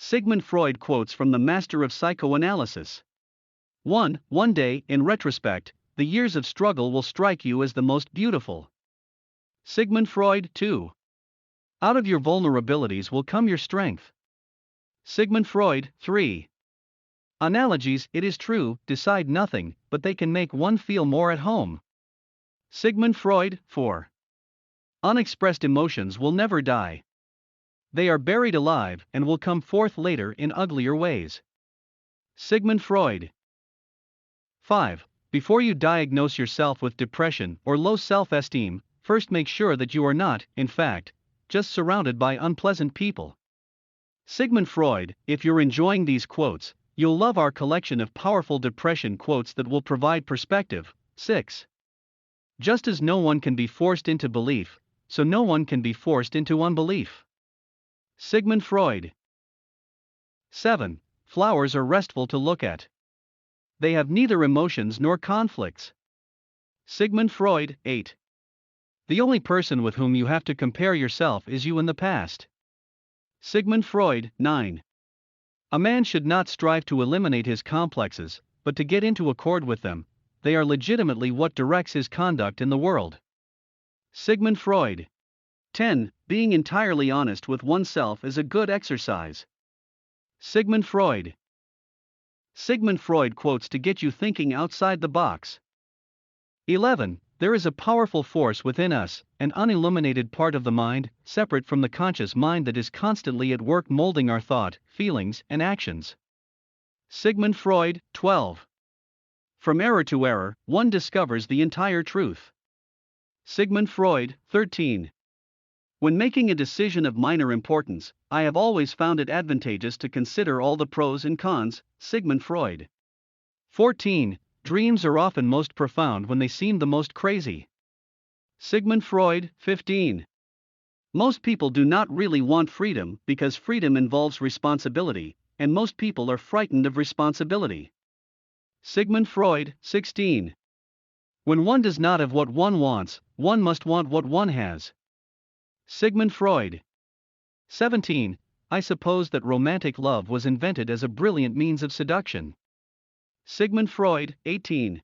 Sigmund Freud quotes from the master of psychoanalysis. 1. One day, in retrospect, the years of struggle will strike you as the most beautiful. Sigmund Freud. 2. Out of your vulnerabilities will come your strength. Sigmund Freud. 3. Analogies, it is true, decide nothing, but they can make one feel more at home. Sigmund Freud. 4. Unexpressed emotions will never die. They are buried alive and will come forth later in uglier ways. Sigmund Freud. 5. Before you diagnose yourself with depression or low self-esteem, first make sure that you are not, in fact, just surrounded by unpleasant people. Sigmund Freud. If you're enjoying these quotes, you'll love our collection of powerful depression quotes that will provide perspective. 6. Just as no one can be forced into belief, so no one can be forced into unbelief. Sigmund Freud. 7. Flowers are restful to look at. They have neither emotions nor conflicts. Sigmund Freud. 8. The only person with whom you have to compare yourself is you in the past. Sigmund Freud. 9. A man should not strive to eliminate his complexes, but to get into accord with them. They are legitimately what directs his conduct in the world. Sigmund Freud. 10. Being entirely honest with oneself is a good exercise. Sigmund Freud. Sigmund Freud quotes to get you thinking outside the box. 11. There is a powerful force within us, an unilluminated part of the mind, separate from the conscious mind that is constantly at work molding our thought, feelings, and actions. Sigmund Freud. 12. From error to error, one discovers the entire truth. Sigmund Freud. 13. When making a decision of minor importance, I have always found it advantageous to consider all the pros and cons. Sigmund Freud. 14. Dreams are often most profound when they seem the most crazy. Sigmund Freud. 15. Most people do not really want freedom because freedom involves responsibility, and most people are frightened of responsibility. Sigmund Freud. 16. When one does not have what one wants, one must want what one has. Sigmund Freud. 17. I suppose that romantic love was invented as a brilliant means of seduction. Sigmund Freud. 18.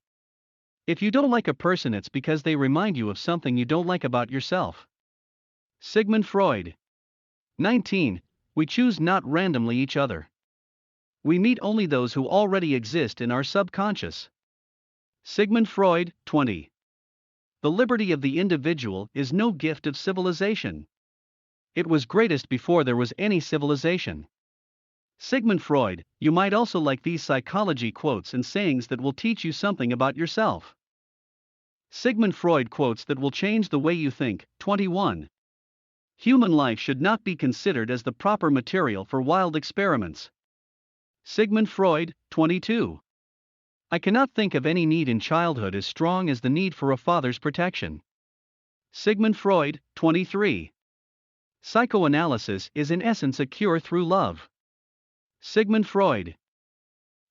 If you don't like a person, it's because they remind you of something you don't like about yourself. Sigmund Freud. 19. We choose not randomly each other. We meet only those who already exist in our subconscious. Sigmund Freud. 20. The liberty of the individual is no gift of civilization. It was greatest before there was any civilization. Sigmund Freud. You might also like these psychology quotes and sayings that will teach you something about yourself. Sigmund Freud quotes that will change the way you think. 21. Human life should not be considered as the proper material for wild experiments. Sigmund Freud. 22. I cannot think of any need in childhood as strong as the need for a father's protection. Sigmund Freud. 23. Psychoanalysis is in essence a cure through love. Sigmund Freud.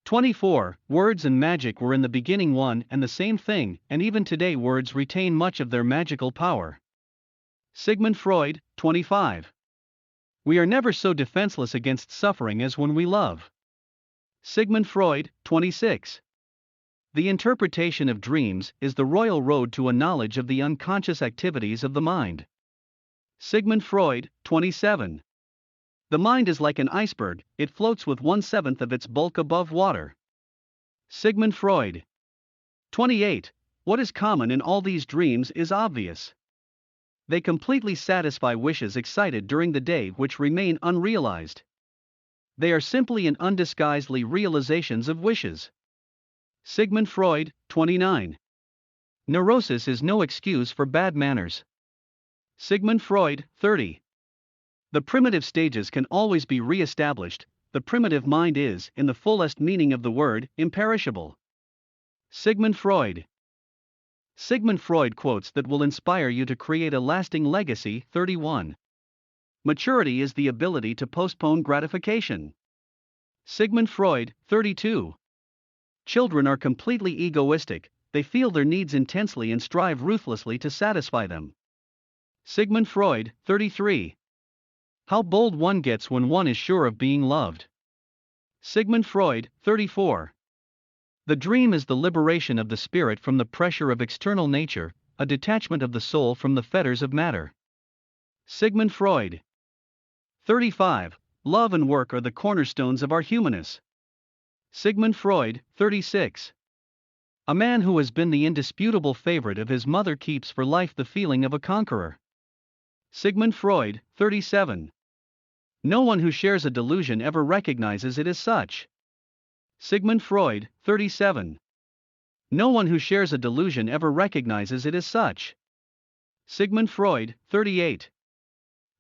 24. Words and magic were in the beginning one and the same thing, and even today words retain much of their magical power. Sigmund Freud. 25. We are never so defenseless against suffering as when we love. Sigmund Freud. 26. The interpretation of dreams is the royal road to a knowledge of the unconscious activities of the mind. Sigmund Freud. 27. The mind is like an iceberg, it floats with 1/7 of its bulk above water. Sigmund Freud. 28. What is common in all these dreams is obvious. They completely satisfy wishes excited during the day which remain unrealized. They are simply and undisguisedly realizations of wishes. Sigmund Freud. 29. Neurosis is no excuse for bad manners. Sigmund Freud. 30. The primitive stages can always be re-established. The primitive mind is, in the fullest meaning of the word, imperishable. Sigmund Freud. Sigmund Freud quotes that will inspire you to create a lasting legacy. 31. Maturity is the ability to postpone gratification. Sigmund Freud. 32. Children are completely egoistic, they feel their needs intensely and strive ruthlessly to satisfy them. Sigmund Freud. 33. How bold one gets when one is sure of being loved. Sigmund Freud, 34. The dream is the liberation of the spirit from the pressure of external nature, a detachment of the soul from the fetters of matter. Sigmund Freud. 35. Love and work are the cornerstones of our humanness. Sigmund Freud, 36. A man who has been the indisputable favorite of his mother keeps for life the feeling of a conqueror. Sigmund Freud, 37. No one who shares a delusion ever recognizes it as such. Sigmund Freud, 37. No one who shares a delusion ever recognizes it as such. Sigmund Freud, 38.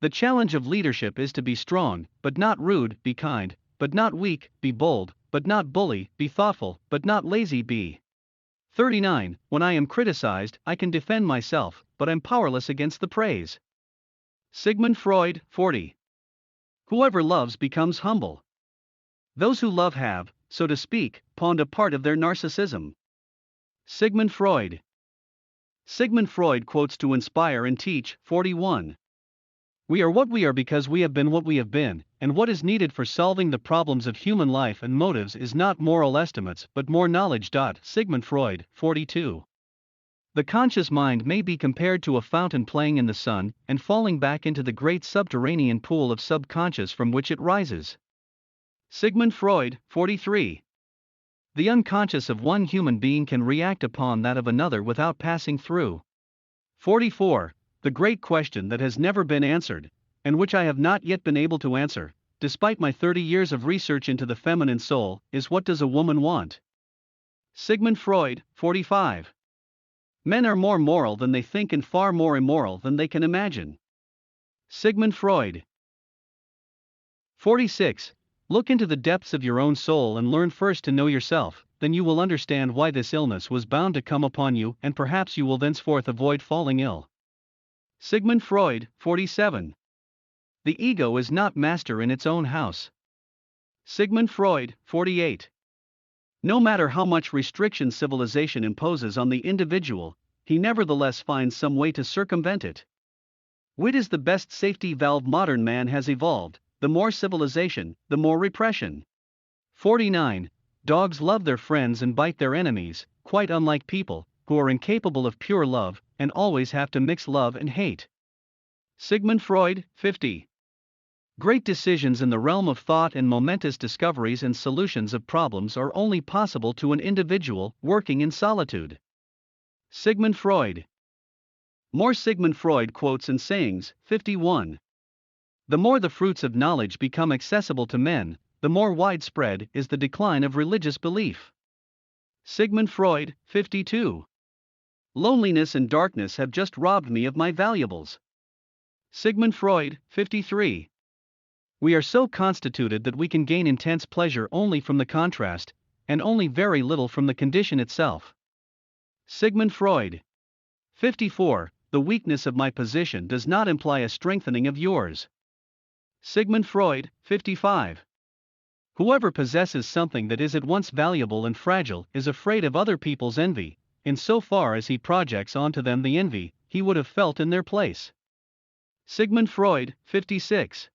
The challenge of leadership is to be strong, but not rude, be kind, but not weak, be bold, but not bully, be thoughtful, but not lazy, be. 39. When I am criticized, I can defend myself, but I'm powerless against the praise. Sigmund Freud, 40. Whoever loves becomes humble. Those who love have, so to speak, pawned a part of their narcissism. Sigmund Freud. Sigmund Freud quotes to inspire and teach, 41. We are what we are because we have been what we have been, and what is needed for solving the problems of human life and motives is not moral estimates but more knowledge. Sigmund Freud, 42. The conscious mind may be compared to a fountain playing in the sun and falling back into the great subterranean pool of subconscious from which it rises. Sigmund Freud, 43. The unconscious of one human being can react upon that of another without passing through. 44. The great question that has never been answered, and which I have not yet been able to answer, despite my 30 years of research into the feminine soul, is what does a woman want? Sigmund Freud, 45. Men are more moral than they think and far more immoral than they can imagine. Sigmund Freud. 46. Look into the depths of your own soul and learn first to know yourself, then you will understand why this illness was bound to come upon you and perhaps you will thenceforth avoid falling ill. Sigmund Freud, 47. The ego is not master in its own house. Sigmund Freud, 48. No matter how much restriction civilization imposes on the individual, he nevertheless finds some way to circumvent it. Wit is the best safety valve modern man has evolved. The more civilization, the more repression. 49. Dogs love their friends and bite their enemies, quite unlike people, who are incapable of pure love, and always have to mix love and hate. Sigmund Freud, 50. Great decisions in the realm of thought and momentous discoveries and solutions of problems are only possible to an individual working in solitude. Sigmund Freud. More Sigmund Freud quotes and sayings, 51. The more the fruits of knowledge become accessible to men, the more widespread is the decline of religious belief. Sigmund Freud, 52. Loneliness and darkness have just robbed me of my valuables. Sigmund Freud, 53. We are so constituted that we can gain intense pleasure only from the contrast, and only very little from the condition itself. Sigmund Freud. 54. The weakness of my position does not imply a strengthening of yours. Sigmund Freud, 55. Whoever possesses something that is at once valuable and fragile is afraid of other people's envy, in so far as he projects onto them the envy he would have felt in their place. Sigmund Freud, 56.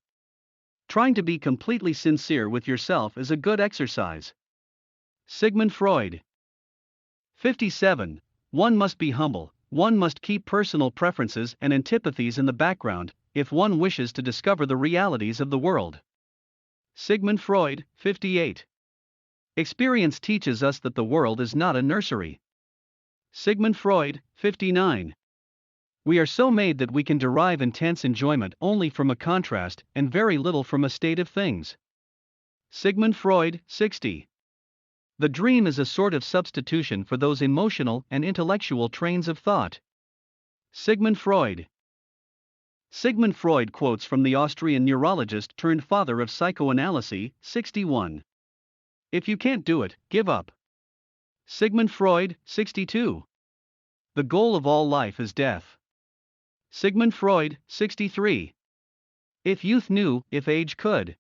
Trying to be completely sincere with yourself is a good exercise. Sigmund Freud. 57. One must be humble, one must keep personal preferences and antipathies in the background, if one wishes to discover the realities of the world. Sigmund Freud, 58. Experience teaches us that the world is not a nursery. Sigmund Freud, 59. We are so made that we can derive intense enjoyment only from a contrast and very little from a state of things. Sigmund Freud, 60. The dream is a sort of substitution for those emotional and intellectual trains of thought. Sigmund Freud. Sigmund Freud quotes from the Austrian neurologist turned father of psychoanalysis, 61. If you can't do it, give up. Sigmund Freud, 62. The goal of all life is death. Sigmund Freud, 63. If youth knew, if age could.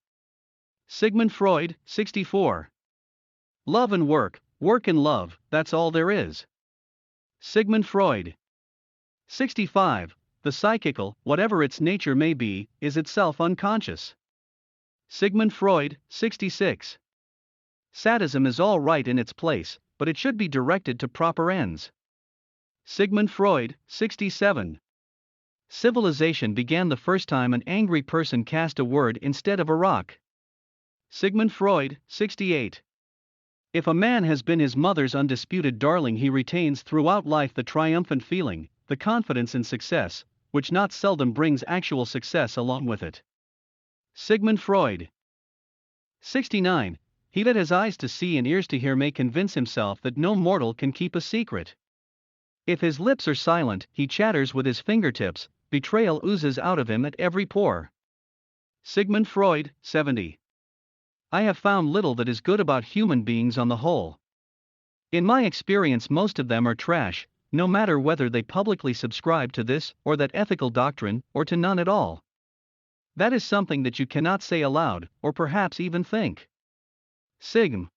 Sigmund Freud, 64. Love and work and love, that's all there is. Sigmund Freud. 65. the psychical, whatever its nature may be, is itself unconscious. Sigmund Freud, 66. Sadism is all right in its place, but it should be directed to proper ends. Sigmund Freud, 67. Civilization began the first time an angry person cast a word instead of a rock. Sigmund Freud, 68. If a man has been his mother's undisputed darling, he retains throughout life the triumphant feeling, the confidence in success, which not seldom brings actual success along with it. Sigmund Freud. 69. He that has eyes to see and ears to hear may convince himself that no mortal can keep a secret. If his lips are silent, he chatters with his fingertips, betrayal oozes out of him at every pore. Sigmund Freud, 70. I have found little that is good about human beings on the whole. In my experience, most of them are trash, no matter whether they publicly subscribe to this or that ethical doctrine, or to none at all. That is something that you cannot say aloud, or perhaps even think. Sigm.